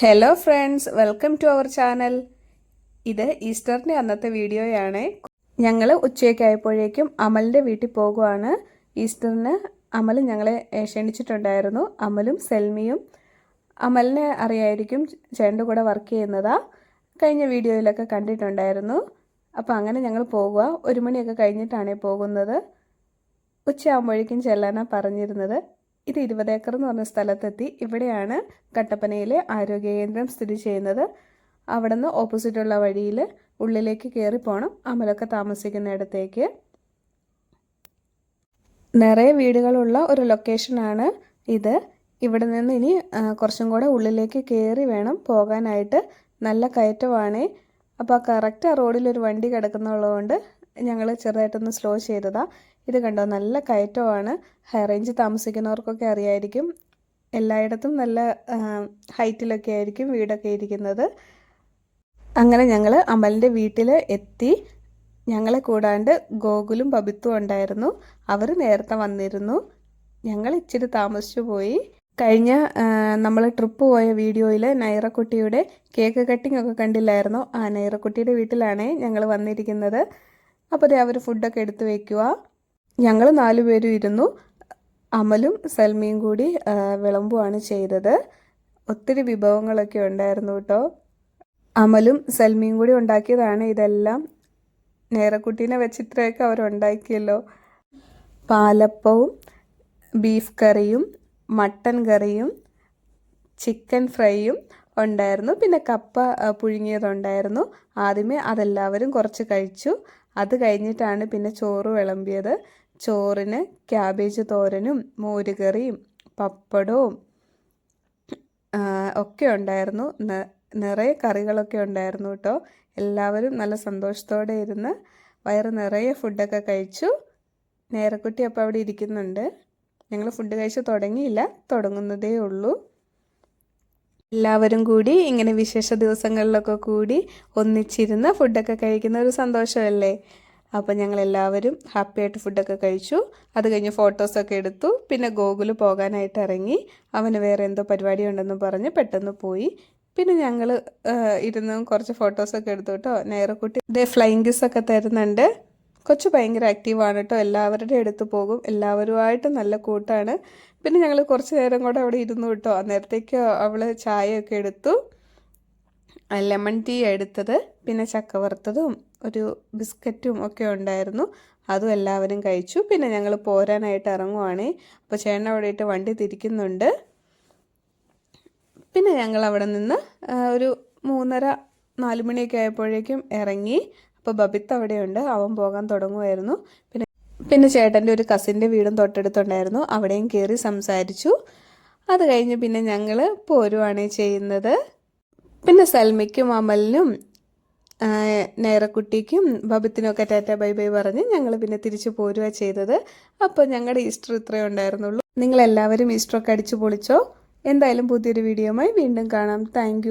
Hello friends, welcome to our channel. ഇത് ഈസ്റ്ററിൻ്റെ അന്നത്തെ വീഡിയോയാണ്. ഞങ്ങൾ ഉച്ചയൊക്കെ ആയപ്പോഴേക്കും അമലിൻ്റെ വീട്ടിൽ പോകുവാണ്. ഈസ്റ്ററിന് അമൽ ഞങ്ങളെ ക്ഷണിച്ചിട്ടുണ്ടായിരുന്നു. അമലും സെൽമിയും. അമലിനെ അറിയായിരിക്കും, ചേട്ടൻ്റെ കൂടെ വർക്ക് ചെയ്യുന്നതാ. കഴിഞ്ഞ വീഡിയോയിലൊക്കെ കണ്ടിട്ടുണ്ടായിരുന്നു. അപ്പോൾ അങ്ങനെ ഞങ്ങൾ പോകുക. 1 മണിയൊക്കെ കഴിഞ്ഞിട്ടാണ് പോകുന്നത്. ഉച്ചയാകുമ്പോഴേക്കും ചെല്ലാനാണ് പറഞ്ഞിരുന്നത്. ഇത് 20 ഏക്കർ എന്ന് പറഞ്ഞ സ്ഥലത്തെത്തി. ഇവിടെയാണ് കട്ടപ്പനയിലെ ആരോഗ്യ കേന്ദ്രം സ്ഥിതി ചെയ്യുന്നത്. അവിടെ നിന്ന് ഓപ്പോസിറ്റുള്ള വഴിയിൽ ഉള്ളിലേക്ക് കയറി പോകണം, അമലൊക്കെ താമസിക്കുന്നിടത്തേക്ക്. നിറയെ വീടുകളുള്ള ഒരു ലൊക്കേഷനാണ് ഇത്. ഇവിടെ നിന്ന് ഇനി കുറച്ചും കൂടെ ഉള്ളിലേക്ക് കയറി വേണം പോകാനായിട്ട്. നല്ല കയറ്റമാണ്. അപ്പോൾ കറക്റ്റ് ആ റോഡിലൊരു വണ്ടി കിടക്കുന്നുള്ളതുകൊണ്ട് ഞങ്ങൾ ചെറുതായിട്ടൊന്ന് സ്ലോ ചെയ്തതാണ്. ഇത് കണ്ടോ, നല്ല കയറ്റമാണ്. ഹൈ റേഞ്ച് താമസിക്കുന്നവർക്കൊക്കെ അറിയായിരിക്കും, എല്ലായിടത്തും നല്ല ഹൈറ്റിലൊക്കെ ആയിരിക്കും വീടൊക്കെ ഇരിക്കുന്നത്. അങ്ങനെ ഞങ്ങൾ അമലിൻ്റെ വീട്ടിൽ എത്തി. ഞങ്ങളെ കൂടാണ്ട് ഗോകുലും ബബിത്തും ഉണ്ടായിരുന്നു. അവർ നേരത്തെ വന്നിരുന്നു. ഞങ്ങൾ ഇച്ചിരി താമസിച്ചു പോയി. കഴിഞ്ഞ നമ്മൾ ട്രിപ്പ് പോയ വീഡിയോയിൽ നൈറക്കുട്ടിയുടെ കേക്ക് കട്ടിംഗ് ഒക്കെ കണ്ടില്ലായിരുന്നോ? ആ നൈറക്കുട്ടിയുടെ വീട്ടിലാണ് ഞങ്ങൾ വന്നിരിക്കുന്നത്. അപ്പോൾ അവർ ഫുഡൊക്കെ എടുത്ത് വയ്ക്കുക. ഞങ്ങൾ 4 പേരും ഇരുന്നു. അമലും സെൽമിയും കൂടി വിളമ്പുവാണ് ചെയ്തത്. ഒത്തിരി വിഭവങ്ങളൊക്കെ ഉണ്ടായിരുന്നു കേട്ടോ. അമലും സെൽമിയും കൂടി ഉണ്ടാക്കിയതാണ് ഇതെല്ലാം. നേരക്കുട്ടീനെ വെച്ചിത്രയൊക്കെ അവരുണ്ടാക്കിയല്ലോ. പാലപ്പവും ബീഫ് കറിയും മട്ടൻ കറിയും ചിക്കൻ ഫ്രൈയും ഉണ്ടായിരുന്നു. പിന്നെ കപ്പ പുഴുങ്ങിയതുണ്ടായിരുന്നു. ആദ്യമേ അതെല്ലാവരും കുറച്ച് കഴിച്ചു. അത് കഴിഞ്ഞിട്ടാണ് പിന്നെ ചോറ് വിളമ്പിയത്. ചോറിന് ക്യാബേജ് തോരനും മോരുകറിയും പപ്പടവും ഒക്കെ ഉണ്ടായിരുന്നു. നിറയെ കറികളൊക്കെ ഉണ്ടായിരുന്നു കേട്ടോ. എല്ലാവരും നല്ല സന്തോഷത്തോടെ ഇരുന്ന് വയറ് നിറയെ ഫുഡൊക്കെ കഴിച്ചു. നേരക്കുട്ടി അപ്പോൾ അവിടെ ഇരിക്കുന്നുണ്ട്. ഞങ്ങൾ ഫുഡ് കഴിച്ച് തുടങ്ങിയില്ല, തുടങ്ങുന്നതേ ഉള്ളൂ. എല്ലാവരും കൂടി ഇങ്ങനെ വിശേഷ ദിവസങ്ങളിലൊക്കെ കൂടി ഒന്നിച്ചിരുന്ന് ഫുഡൊക്കെ കഴിക്കുന്ന ഒരു സന്തോഷമല്ലേ. അപ്പോൾ ഞങ്ങളെല്ലാവരും ഹാപ്പിയായിട്ട് ഫുഡൊക്കെ കഴിച്ചു. അത് കഴിഞ്ഞ് ഫോട്ടോസൊക്കെ എടുത്തു. പിന്നെ ഗോകുൽ പോകാനായിട്ട് ഇറങ്ങി. അവന് വേറെ എന്തോ പരിപാടി ഉണ്ടെന്ന് പറഞ്ഞ് പെട്ടെന്ന് പോയി. പിന്നെ ഞങ്ങൾ ഇരുന്ന് കുറച്ച് ഫോട്ടോസൊക്കെ എടുത്തു കേട്ടോ. നേരക്കുട്ടി ഇതേ ഫ്ലൈങ് കിസ്സൊക്കെ തരുന്നുണ്ട്. കൊച്ചു ഭയങ്കര ആക്റ്റീവാണ് കേട്ടോ. എല്ലാവരുടെ അടുത്ത് പോകും. എല്ലാവരുമായിട്ട് നല്ല കൂട്ടാണ്. പിന്നെ ഞങ്ങൾ കുറച്ച് നേരം കൂടെ അവിടെ ഇരുന്നു കേട്ടോ. അന്നേരത്തേക്ക് അവൾ ചായയൊക്കെ എടുത്തു. ലെമൺ ടീ എടുത്തത്. പിന്നെ ചക്ക വറുത്തതും ഒരു ബിസ്ക്കറ്റും ഒക്കെ ഉണ്ടായിരുന്നു. അതും എല്ലാവരും കഴിച്ചു. പിന്നെ ഞങ്ങൾ പോരാനായിട്ട് ഇറങ്ങുവാണ്. അപ്പോൾ ചേട്ടൻ അവിടെ ഇട്ട് വണ്ടി തിരിക്കുന്നുണ്ട്. പിന്നെ ഞങ്ങൾ അവിടെ നിന്ന് ഒരു 3:30-4 മണിയൊക്കെ ആയപ്പോഴേക്കും ഇറങ്ങി. അപ്പോൾ ബബിത്ത് അവിടെയുണ്ട്, അവൻ പോകാൻ തുടങ്ങുമായിരുന്നു. പിന്നെ ചേട്ടൻ്റെ ഒരു കസിൻ്റെ വീടും തൊട്ടടുത്തുണ്ടായിരുന്നു. അവിടെയും കയറി സംസാരിച്ചു. അത് കഴിഞ്ഞ് പിന്നെ ഞങ്ങൾ പോരുവാണ് ചെയ്യുന്നത്. പിന്നെ സൽമിക്കും അമലിനും നേരക്കുട്ടിക്കും ബബിത്തിനൊക്കെ ടാറ്റ ബൈ ബൈ പറഞ്ഞ് ഞങ്ങൾ പിന്നെ തിരിച്ചു പോരുക ചെയ്തത്. അപ്പോൾ ഞങ്ങളുടെ ഈസ്റ്റർ ഇത്രയേ ഉണ്ടായിരുന്നുള്ളൂ. നിങ്ങളെല്ലാവരും ഈസ്റ്ററൊക്കെ അടിച്ചു പൊളിച്ചോ? എന്തായാലും പുതിയൊരു വീഡിയോയുമായി വീണ്ടും കാണാം. താങ്ക്